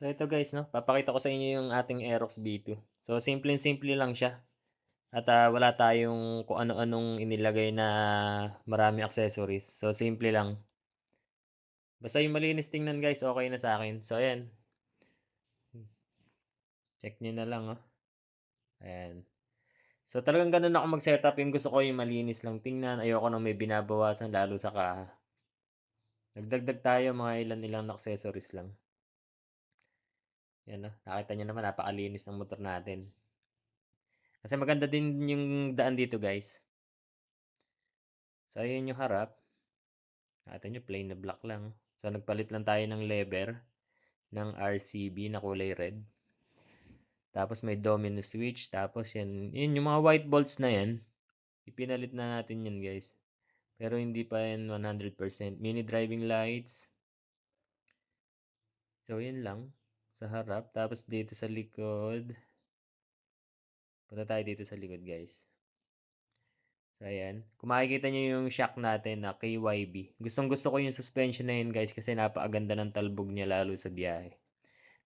So ito guys 'no, papakita ko sa inyo yung ating Aerox B2. So simpleng-simple lang siya at, wala tayong kung ano-anong inilagay na maraming accessories. So simple lang. Basta yung malinis tingnan guys, okey na sa'kin. So ayan, check niyo na lang, oh, ayan. So talagang gano'n ako mag-setup, yung gusto ko yung malinis lang tingnan, ayoko ng may binabawasan lalo sa kaha. Nagdagdag tayo mga ilan-ilang na accessories lang. 'Yan, oh, nakita niyo naman napakalinis ng motor natin. Kasi maganda din yung daan dito guys. So ayan yung harap. Nakita niyo plain na black lang. So nagpalit lang tayo ng lever ng RCB na kulay red. Tapos may domino switch. Tapos yan yung mga white bolts na yan. Ipinalit na natin yan guys. Pero hindi pa yan 100%. Mini driving lights. So yan lang sa harap. Tapos dito sa likod. Punta tayo dito sa likod guys. So ayan. Kung makikita nyo yung shock natin na KYB. Gustong gusto ko yung suspension na yun guys kasi napakaganda ng talbog niya lalo sa biyahe.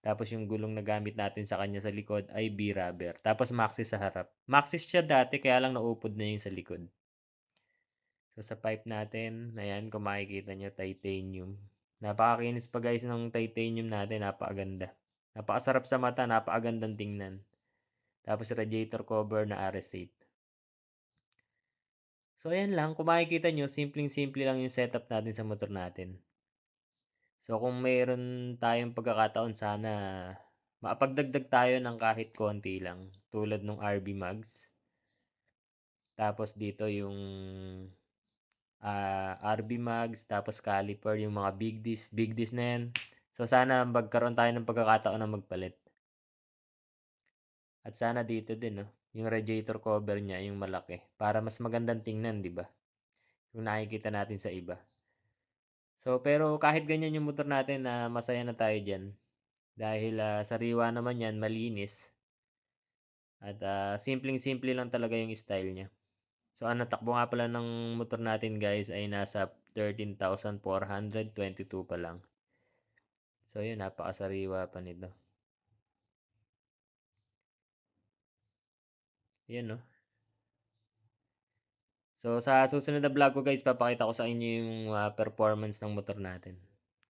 Tapos yung gulong na gamit natin sa kanya sa likod ay B-rubber. Tapos Maxxis sa harap. Maxxis siya dati kaya lang naupod na yung sa likod. So sa pipe natin, ayan kung makikita nyo, titanium. Napakakinis pa guys ng titanium natin, napakaganda. Napakasarap sa mata, napakagandang tingnan. Tapos radiator cover na RS8. So ayan lang, kung makikita nyo, simpleng-simple lang yung setup natin sa motor natin. So kung mayroon tayong pagkakataon sana makapagdagdag tayo ng kahit konti lang tulad nung RB Mags. Tapos dito yung RB Mags, tapos caliper, yung mga big disc na yan. So sana magkaroon tayo ng pagkakataon na magpalit. At sana dito din, no, yung radiator cover niya, yung malaki, para mas magandang tingnan, di ba? Yung nakikita natin sa iba. So pero kahit ganyan yung motor natin na masaya na tayo diyan. Dahil sariwa naman yan, malinis. At simpleng-simple lang talaga yung style niya. So ang natakbo nga pala ng motor natin guys ay nasa 13,422 pa lang. So yun, napakasariwa pa nito. Yan no. So sa susunod na vlog ko guys, papakita ko sa inyo yung performance ng motor natin.